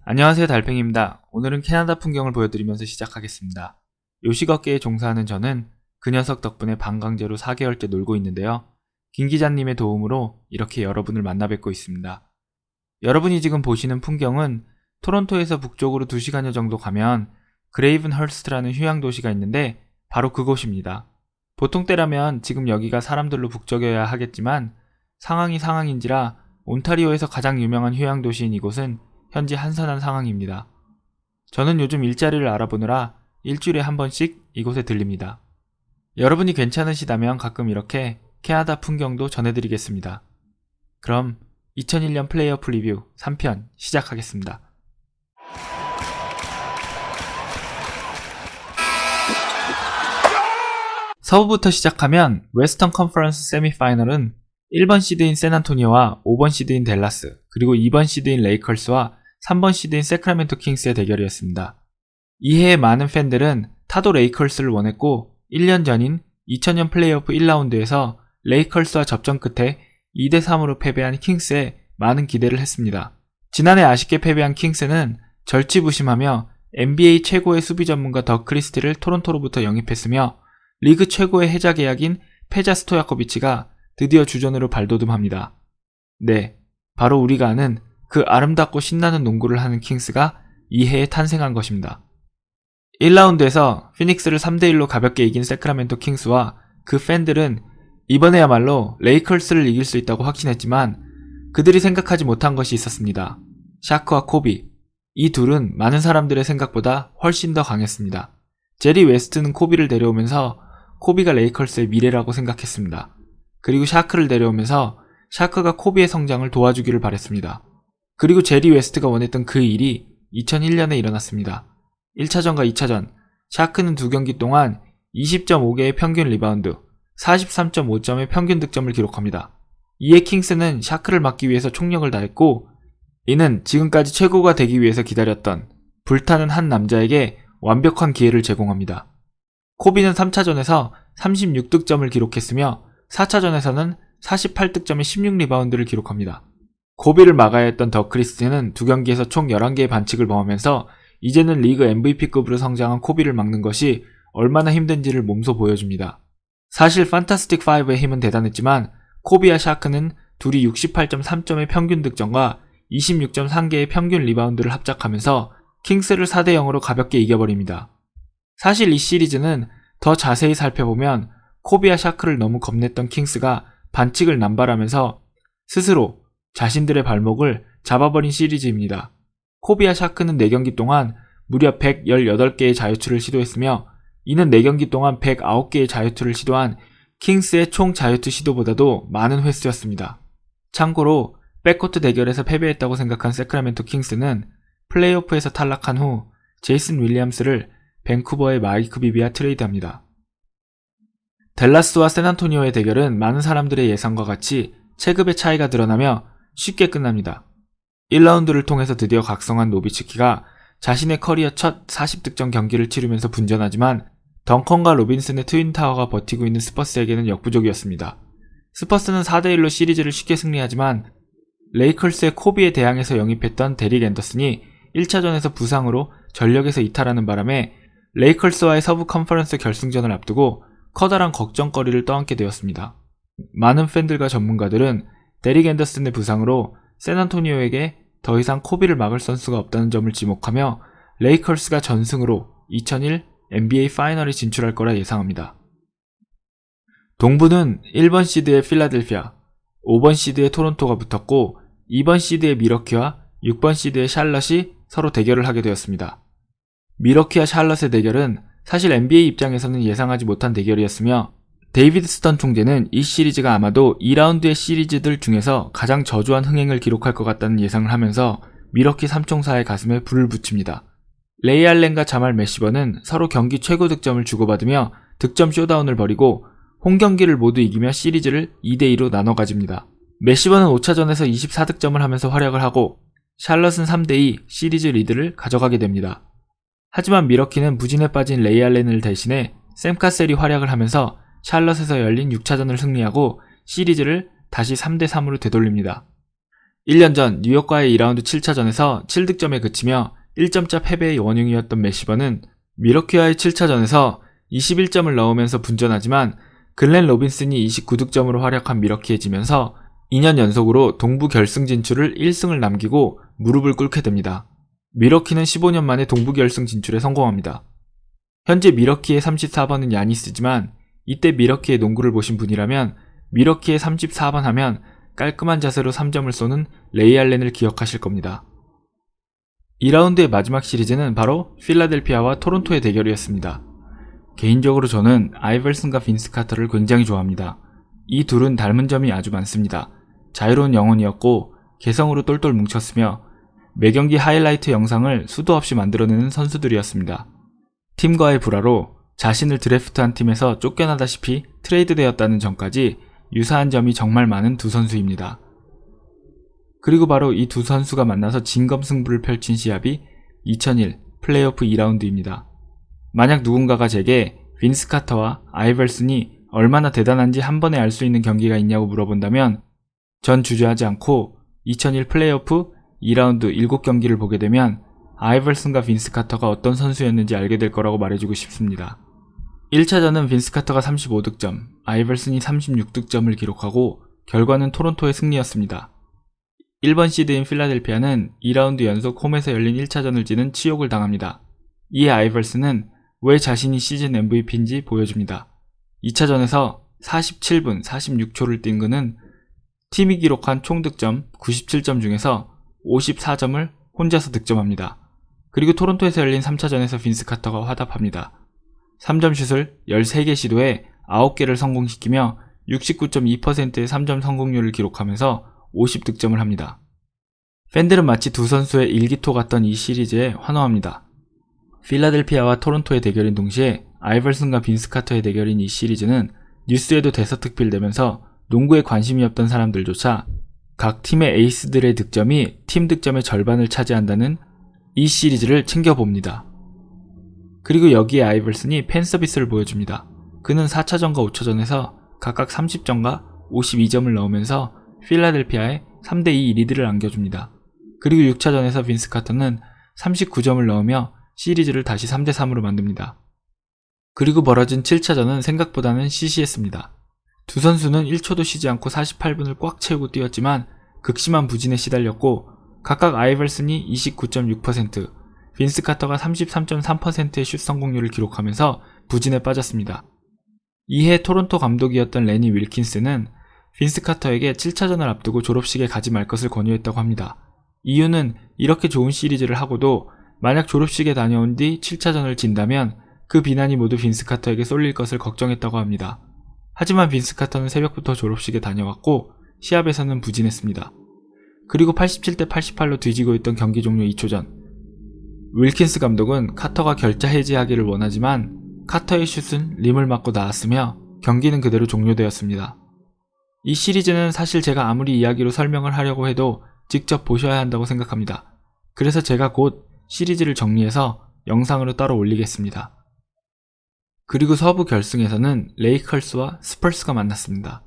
안녕하세요, 달팽입니다. 오늘은 캐나다 풍경을 보여드리면서 시작하겠습니다. 요식업계에 종사하는 저는 그 녀석 덕분에 방광제로 4개월째 놀고 있는데요. 김 기자님의 도움으로 이렇게 여러분을 만나 뵙고 있습니다. 여러분이 지금 보시는 풍경은 토론토에서 북쪽으로 2시간여 정도 가면 그레이븐헐스트라는 휴양도시가 있는데 바로 그곳입니다. 보통 때라면 지금 여기가 사람들로 북적여야 하겠지만 상황이 상황인지라 온타리오에서 가장 유명한 휴양도시인 이곳은 현재 한산한 상황입니다. 저는 요즘 일자리를 알아보느라 일주일에 한 번씩 이곳에 들립니다. 여러분이 괜찮으시다면 가끔 이렇게 캐나다 풍경도 전해드리겠습니다. 그럼 2001년 플레이오프 리뷰 3편 시작하겠습니다. 서부부터 시작하면 웨스턴 컨퍼런스 세미파이널은 1번 시드인 샌안토니오와 5번 시드인 댈러스, 그리고 2번 시드인 레이컬스와 3번 시드인 세크라멘토 킹스의 대결이었습니다. 이해의 많은 팬들은 타도 레이컬스를 원했고 1년 전인 2000년 플레이오프 1라운드에서 레이컬스와 접전 끝에 2대3으로 패배한 킹스에 많은 기대를 했습니다. 지난해 아쉽게 패배한 킹스는 절치부심하며 NBA 최고의 수비 전문가 더 크리스티를 토론토로부터 영입했으며 리그 최고의 해자 계약인 페자 스토야코비치가 드디어 주전으로 발돋움합니다. 네, 바로 우리가 아는 그 아름답고 신나는 농구를 하는 킹스가 이해에 탄생한 것입니다. 1라운드에서 피닉스를 3대1로 가볍게 이긴 세크라멘토 킹스와 그 팬들은 이번에야말로 레이컬스를 이길 수 있다고 확신했지만 그들이 생각하지 못한 것이 있었습니다. 샤크와 코비, 이 둘은 많은 사람들의 생각보다 훨씬 더 강했습니다. 제리 웨스트는 코비를 데려오면서 코비가 레이컬스의 미래라고 생각했습니다. 그리고 샤크를 데려오면서 샤크가 코비의 성장을 도와주기를 바랬습니다. 그리고 제리 웨스트가 원했던 그 일이 2001년에 일어났습니다. 1차전과 2차전, 샤크는 2경기 동안 20.5개의 평균 리바운드, 43.5점의 평균 득점을 기록합니다. 이에 킹스는 샤크를 막기 위해서 총력을 다했고 이는 지금까지 최고가 되기 위해서 기다렸던 불타는 한 남자에게 완벽한 기회를 제공합니다. 코비는 3차전에서 36득점을 기록했으며 4차전에서는 48득점에 16리바운드를 기록합니다. 코비를 막아야 했던 더 크리스티는 2경기에서 총 11개의 반칙을 범하면서 이제는 리그 MVP급으로 성장한 코비를 막는 것이 얼마나 힘든지를 몸소 보여줍니다. 사실 판타스틱 5의 힘은 대단했지만 코비와 샤크는 둘이 68.3점의 평균 득점과 26.3개의 평균 리바운드를 합작하면서 킹스를 4대0으로 가볍게 이겨버립니다. 사실 이 시리즈는 더 자세히 살펴보면 코비와 샤크를 너무 겁냈던 킹스가 반칙을 남발하면서 스스로 자신들의 발목을 잡아버린 시리즈입니다. 코비와 샤크는 4경기 동안 무려 118개의 자유투를 시도했으며 이는 4경기 동안 109개의 자유투를 시도한 킹스의 총 자유투 시도보다도 많은 횟수였습니다. 참고로 백코트 대결에서 패배했다고 생각한 세크라멘토 킹스는 플레이오프에서 탈락한 후 제이슨 윌리엄스를 밴쿠버의 마이크 비비와 트레이드합니다. 댈러스와 샌안토니오의 대결은 많은 사람들의 예상과 같이 체급의 차이가 드러나며 쉽게 끝납니다. 1라운드를 통해서 드디어 각성한 노비츠키가 자신의 커리어 첫 40득점 경기를 치르면서 분전하지만 덩컨과 로빈슨의 트윈타워가 버티고 있는 스퍼스에게는 역부족이었습니다. 스퍼스는 4대1로 시리즈를 쉽게 승리하지만 레이컬스의 코비에 대항해서 영입했던 데릭 앤더슨이 1차전에서 부상으로 전력에서 이탈하는 바람에 레이컬스와의 서부 컨퍼런스 결승전을 앞두고 커다란 걱정거리를 떠안게 되었습니다. 많은 팬들과 전문가들은 데릭 앤더슨의 부상으로 샌안토니오에게 더 이상 코비를 막을 선수가 없다는 점을 지목하며 레이컬스가 전승으로 2001 NBA 파이널에 진출할 거라 예상합니다. 동부는 1번 시드의 필라델피아, 5번 시드의 토론토가 붙었고 2번 시드의 미러키와 6번 시드의 샬럿이 서로 대결을 하게 되었습니다. 미러키와 샬럿의 대결은 사실 NBA 입장에서는 예상하지 못한 대결이었으며 데이비드 스턴 총재는 이 시리즈가 아마도 2라운드의 시리즈들 중에서 가장 저조한 흥행을 기록할 것 같다는 예상을 하면서 미러키 삼총사의 가슴에 불을 붙입니다. 레이 알렌과 자말 매시번은 서로 경기 최고 득점을 주고받으며 득점 쇼다운을 벌이고 홈경기를 모두 이기며 시리즈를 2대2로 나눠 가집니다. 매시번은 5차전에서 24득점을 하면서 활약을 하고 샬럿은 3대2 시리즈 리드를 가져가게 됩니다. 하지만 미러키는 부진에 빠진 레이 알렌을 대신해 샘 카셀이 활약을 하면서 샬럿에서 열린 6차전을 승리하고 시리즈를 다시 3대3으로 되돌립니다. 1년 전 뉴욕과의 2라운드 7차전에서 7득점에 그치며 1점차 패배의 원흉이었던 매시번은 미러키와의 7차전에서 21점을 넣으면서 분전하지만 글렌 로빈슨이 29득점으로 활약한 미러키에 지면서 2년 연속으로 동부 결승 진출을 1승을 남기고 무릎을 꿇게 됩니다. 미러키는 15년 만에 동부 결승 진출에 성공합니다. 현재 미러키의 34번은 야니스지만 이때 미러키의 농구를 보신 분이라면 미러키의 34번 하면 깔끔한 자세로 3점을 쏘는 레이 알렌을 기억하실 겁니다. 2라운드의 마지막 시리즈는 바로 필라델피아와 토론토의 대결이었습니다. 개인적으로 저는 아이벌슨과 빈스 카터를 굉장히 좋아합니다. 이 둘은 닮은 점이 아주 많습니다. 자유로운 영혼이었고 개성으로 똘똘 뭉쳤으며 매경기 하이라이트 영상을 수도 없이 만들어내는 선수들이었습니다. 팀과의 불화로 자신을 드래프트한 팀에서 쫓겨나다시피 트레이드되었다는 점까지 유사한 점이 정말 많은 두 선수입니다. 그리고 바로 이 두 선수가 만나서 진검승부를 펼친 시합이 2001 플레이오프 2라운드입니다. 만약 누군가가 제게 빈스 카터와 아이벌슨이 얼마나 대단한지 한 번에 알 수 있는 경기가 있냐고 물어본다면 전 주저하지 않고 2001 플레이오프 2라운드 7경기를 보게 되면 아이벌슨과 빈스 카터가 어떤 선수였는지 알게 될 거라고 말해주고 싶습니다. 1차전은 빈스 카터가 35득점, 아이벌슨이 36득점을 기록하고 결과는 토론토의 승리였습니다. 1번 시드인 필라델피아는 2라운드 연속 홈에서 열린 1차전을 지는 치욕을 당합니다. 이에 아이벌슨은 왜 자신이 시즌 MVP인지 보여줍니다. 2차전에서 47분 46초를 뛴 그는 팀이 기록한 총 득점 97점 중에서 54점을 혼자서 득점합니다. 그리고 토론토에서 열린 3차전에서 빈스 카터가 화답합니다. 3점 슛을 13개 시도에 9개를 성공시키며 69.2%의 3점 성공률을 기록하면서 50득점을 합니다. 팬들은 마치 두 선수의 일기토 같던 이 시리즈에 환호합니다. 필라델피아와 토론토의 대결인 동시에 아이벌슨과 빈스 카터의 대결인 이 시리즈는 뉴스에도 대서특필되면서 농구에 관심이 없던 사람들조차 각 팀의 에이스들의 득점이 팀 득점의 절반을 차지한다는 이 시리즈를 챙겨봅니다. 그리고 여기에 아이벌슨이 팬서비스를 보여줍니다. 그는 4차전과 5차전에서 각각 30점과 52점을 넣으면서 필라델피아에 3대2 리드를 안겨줍니다. 그리고 6차전에서 빈스 카터는 39점을 넣으며 시리즈를 다시 3대3으로 만듭니다. 그리고 벌어진 7차전은 생각보다는 시시했습니다. 두 선수는 1초도 쉬지 않고 48분을 꽉 채우고 뛰었지만 극심한 부진에 시달렸고 각각 아이벌슨이 29.6%, 빈스 카터가 33.3%의 슛 성공률을 기록하면서 부진에 빠졌습니다. 이해 토론토 감독이었던 레니 윌킨스는 빈스 카터에게 7차전을 앞두고 졸업식에 가지 말 것을 권유했다고 합니다. 이유는 이렇게 좋은 시리즈를 하고도 만약 졸업식에 다녀온 뒤 7차전을 진다면 그 비난이 모두 빈스 카터에게 쏠릴 것을 걱정했다고 합니다. 하지만 빈스 카터는 새벽부터 졸업식에 다녀왔고 시합에서는 부진했습니다. 그리고 87대 88로 뒤지고 있던 경기 종료 2초 전, 윌킨스 감독은 카터가 결자 해지하기를 원하지만 카터의 슛은 림을 맞고 나왔으며 경기는 그대로 종료되었습니다. 이 시리즈는 사실 제가 아무리 이야기로 설명을 하려고 해도 직접 보셔야 한다고 생각합니다. 그래서 제가 곧 시리즈를 정리해서 영상으로 따로 올리겠습니다. 그리고 서부 결승에서는 레이컬스와 스펄스가 만났습니다.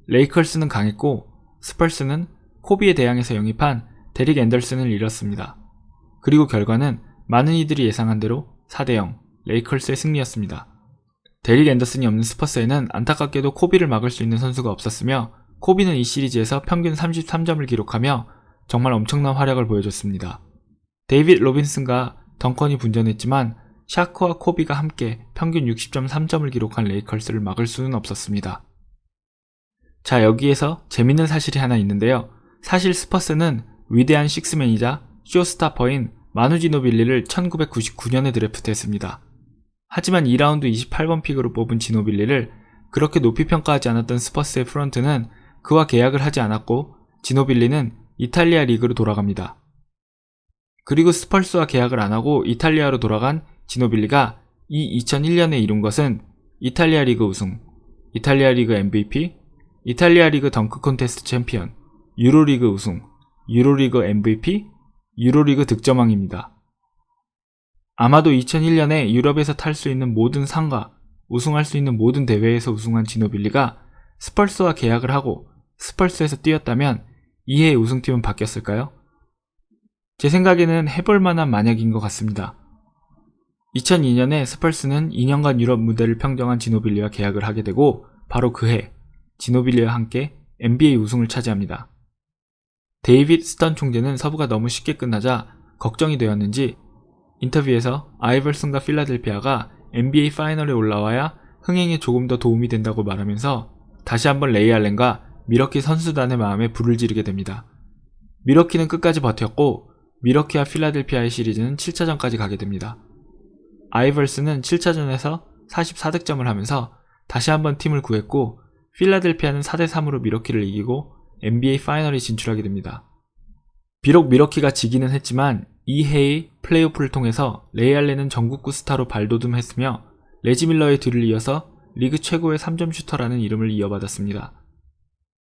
레이컬스는 강했고 스펄스는 코비에 대항해서 영입한 데릭 앤더슨을 잃었습니다. 그리고 결과는 많은 이들이 예상한 대로 4대0 레이컬스의 승리였습니다. 데릭 앤더슨이 없는 스퍼스에는 안타깝게도 코비를 막을 수 있는 선수가 없었으며 코비는 이 시리즈에서 평균 33점을 기록하며 정말 엄청난 활약을 보여줬습니다. 데이빗 로빈슨과 덩컨이 분전했지만 샤크와 코비가 함께 평균 60.3점을 기록한 레이컬스를 막을 수는 없었습니다. 자, 여기에서 재밌는 사실이 하나 있는데요. 사실 스퍼스는 위대한 식스맨이자 쇼스타퍼인 마누 지노빌리를 1999년에 드래프트했습니다. 하지만 2라운드 28번 픽으로 뽑은 지노빌리를 그렇게 높이 평가하지 않았던 스퍼스의 프런트는 그와 계약을 하지 않았고 지노빌리는 이탈리아 리그로 돌아갑니다. 그리고 스펄스와 계약을 안하고 이탈리아로 돌아간 지노빌리가 이 2001년에 이룬 것은 이탈리아 리그 우승, 이탈리아 리그 MVP, 이탈리아 리그 덩크 콘테스트 챔피언, 유로리그 우승, 유로리그 MVP, 유로리그 득점왕입니다. 아마도 2001년에 유럽에서 탈 수 있는 모든 상과 우승할 수 있는 모든 대회에서 우승한 지노빌리가 스펄스와 계약을 하고 스펄스에서 뛰었다면 이해의 우승팀은 바뀌었을까요? 제 생각에는 해볼 만한 만약인 것 같습니다. 2002년에 스펄스는 2년간 유럽 무대를 평정한 지노빌리와 계약을 하게 되고 바로 그해 지노빌리와 함께 NBA 우승을 차지합니다. 데이빗 스턴 총재는 서부가 너무 쉽게 끝나자 걱정이 되었는지 인터뷰에서 아이벌슨과 필라델피아가 NBA 파이널에 올라와야 흥행에 조금 더 도움이 된다고 말하면서 다시 한번 레이 알렌과 미러키 선수단의 마음에 불을 지르게 됩니다. 미러키는 끝까지 버텼고 미러키와 필라델피아의 시리즈는 7차전까지 가게 됩니다. 아이벌슨은 7차전에서 44득점을 하면서 다시 한번 팀을 구했고 필라델피아는 4대3으로 미러키를 이기고 NBA 파이널에 진출하게 됩니다. 비록 미러키가 지기는 했지만 이 해의 플레이오프를 통해서 레이 알렌은 전국구 스타로 발돋움했으며 레지 밀러의 뒤를 이어서 리그 최고의 3점 슈터라는 이름을 이어받았습니다.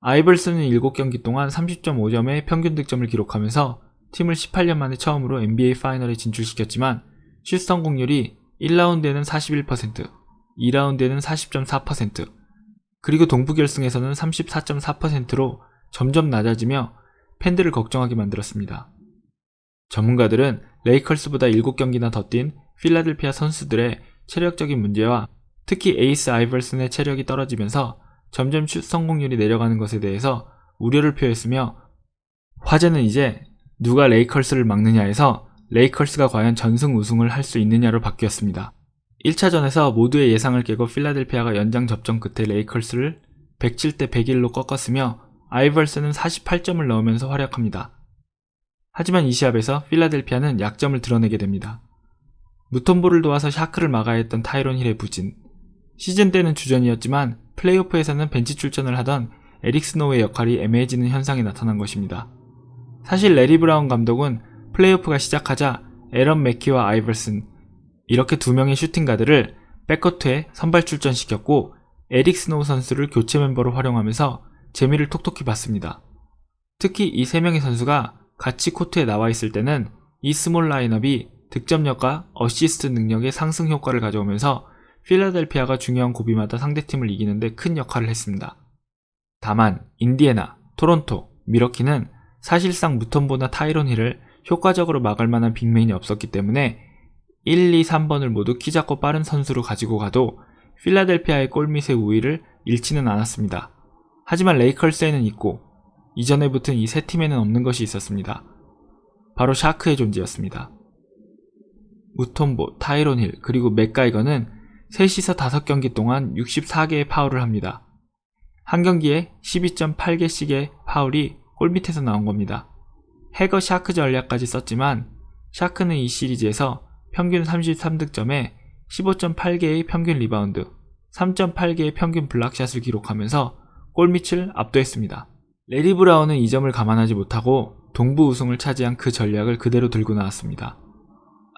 아이벌슨은 7경기 동안 30.5점의 평균 득점을 기록하면서 팀을 18년 만에 처음으로 NBA 파이널에 진출시켰지만 슛 성공률이 1라운드에는 41%, 2라운드에는 40.4%, 그리고 동부 결승에서는 34.4%로 점점 낮아지며 팬들을 걱정하게 만들었습니다. 전문가들은 레이컬스보다 7경기나 더 뛴 필라델피아 선수들의 체력적인 문제와 특히 에이스 아이벌슨의 체력이 떨어지면서 점점 슛 성공률이 내려가는 것에 대해서 우려를 표했으며 화제는 이제 누가 레이컬스를 막느냐에서 레이컬스가 과연 전승 우승을 할 수 있느냐로 바뀌었습니다. 1차전에서 모두의 예상을 깨고 필라델피아가 연장 접전 끝에 레이컬스를 107대 101로 꺾었으며 아이벌슨은 48점을 넣으면서 활약합니다. 하지만 이 시합에서 필라델피아는 약점을 드러내게 됩니다. 무톰보를 도와서 샤크를 막아야 했던 타이론 힐의 부진, 시즌 때는 주전이었지만 플레이오프에서는 벤치 출전을 하던 에릭 스노우의 역할이 애매해지는 현상이 나타난 것입니다. 사실 레리 브라운 감독은 플레이오프가 시작하자 에런 맥키와 아이벌슨 이렇게 두 명의 슈팅가드를 백코트에 선발 출전시켰고 에릭 스노우 선수를 교체 멤버로 활용하면서 재미를 톡톡히 봤습니다. 특히 이 세 명의 선수가 같이 코트에 나와 있을 때는 이 스몰 라인업이 득점력과 어시스트 능력의 상승 효과를 가져오면서 필라델피아가 중요한 고비마다 상대팀을 이기는데 큰 역할을 했습니다. 다만 인디애나, 토론토, 미러키는 사실상 무톰보나 타이론 힐을 효과적으로 막을 만한 빅맨이 없었기 때문에 1, 2, 3번을 모두 키 작고 빠른 선수로 가지고 가도 필라델피아의 골밑의 우위를 잃지는 않았습니다. 하지만 레이컬스에는 있고 이전에 붙은 이 세 팀에는 없는 것이 있었습니다. 바로 샤크의 존재였습니다. 무톰보, 타이론 힐, 그리고 맥가이거는 셋이서 5경기 동안 64개의 파울을 합니다. 한 경기에 12.8개씩의 파울이 골밑에서 나온 겁니다. 해거 샤크 전략까지 썼지만 샤크는 이 시리즈에서 평균 33득점에 15.8개의 평균 리바운드, 3.8개의 평균 블락샷을 기록하면서 골밑을 압도했습니다. 레리 브라운은 이 점을 감안하지 못하고 동부 우승을 차지한 그 전략을 그대로 들고 나왔습니다.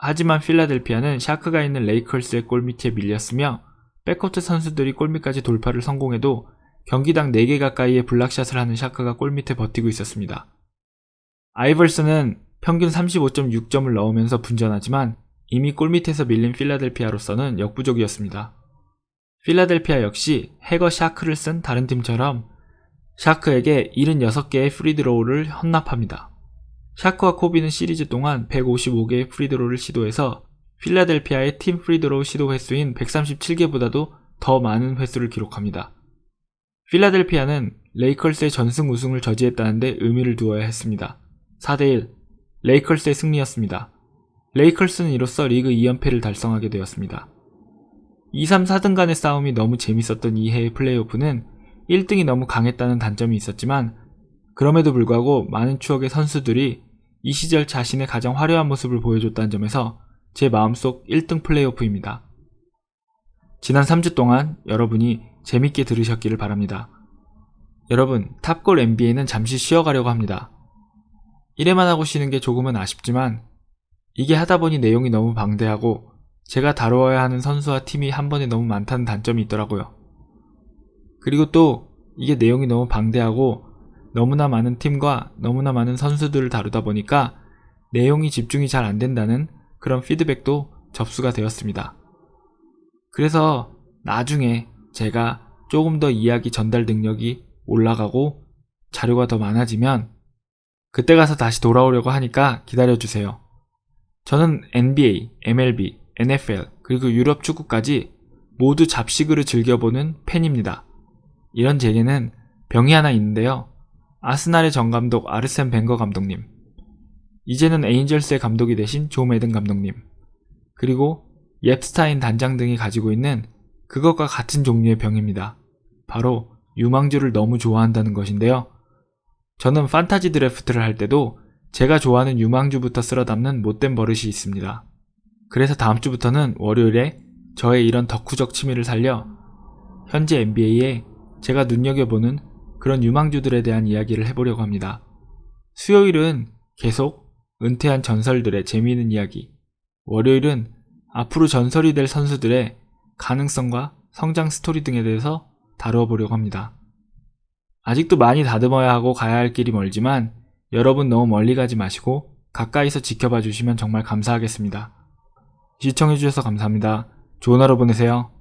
하지만 필라델피아는 샤크가 있는 레이컬스의 골밑에 밀렸으며 백코트 선수들이 골밑까지 돌파를 성공해도 경기당 4개 가까이의 블락샷을 하는 샤크가 골밑에 버티고 있었습니다. 아이벌슨은 평균 35.6점을 넣으면서 분전하지만 이미 골밑에서 밀린 필라델피아로서는 역부족이었습니다. 필라델피아 역시 해거 샤크를 쓴 다른 팀처럼 샤크에게 76개의 프리드로우를 헌납합니다. 샤크와 코비는 시리즈 동안 155개의 프리드로우를 시도해서 필라델피아의 팀 프리드로우 시도 횟수인 137개보다도 더 많은 횟수를 기록합니다. 필라델피아는 레이컬스의 전승 우승을 저지했다는 데 의미를 두어야 했습니다. 4대1 레이컬스의 승리였습니다. 레이컬스는 이로써 리그 2연패를 달성하게 되었습니다. 2, 3, 4등 간의 싸움이 너무 재밌었던 이 해의 플레이오프는 1등이 너무 강했다는 단점이 있었지만 그럼에도 불구하고 많은 추억의 선수들이 이 시절 자신의 가장 화려한 모습을 보여줬다는 점에서 제 마음속 1등 플레이오프입니다. 지난 3주 동안 여러분이 재밌게 들으셨기를 바랍니다. 여러분, 탑골 NBA는 잠시 쉬어가려고 합니다. 1회만 하고 쉬는 게 조금은 아쉽지만 이게 하다보니 내용이 너무 방대하고 제가 다루어야 하는 선수와 팀이 한 번에 너무 많다는 단점이 있더라고요. 그리고 또 이게 내용이 너무 방대하고 너무나 많은 팀과 너무나 많은 선수들을 다루다 보니까 내용이 집중이 잘 안 된다는 그런 피드백도 접수가 되었습니다. 그래서 나중에 제가 조금 더 이야기 전달 능력이 올라가고 자료가 더 많아지면 그때 가서 다시 돌아오려고 하니까 기다려주세요. 저는 NBA, MLB, NFL, 그리고 유럽 축구까지 모두 잡식으로 즐겨보는 팬입니다. 이런 제게는 병이 하나 있는데요. 아스날의 전 감독 아르센 벵거 감독님, 이제는 에인절스의 감독이 되신 조 매든 감독님, 그리고 옙스타인 단장 등이 가지고 있는 그것과 같은 종류의 병입니다. 바로 유망주를 너무 좋아한다는 것인데요. 저는 판타지 드래프트를 할 때도 제가 좋아하는 유망주부터 쓸어 담는 못된 버릇이 있습니다. 그래서 다음 주부터는 월요일에 저의 이런 덕후적 취미를 살려 현재 NBA에 제가 눈여겨보는 그런 유망주들에 대한 이야기를 해보려고 합니다. 수요일은 계속 은퇴한 전설들의 재미있는 이야기, 월요일은 앞으로 전설이 될 선수들의 가능성과 성장 스토리 등에 대해서 다루어 보려고 합니다. 아직도 많이 다듬어야 하고 가야 할 길이 멀지만 여러분 너무 멀리 가지 마시고 가까이서 지켜봐 주시면 정말 감사하겠습니다. 시청해주셔서 감사합니다. 좋은 하루 보내세요.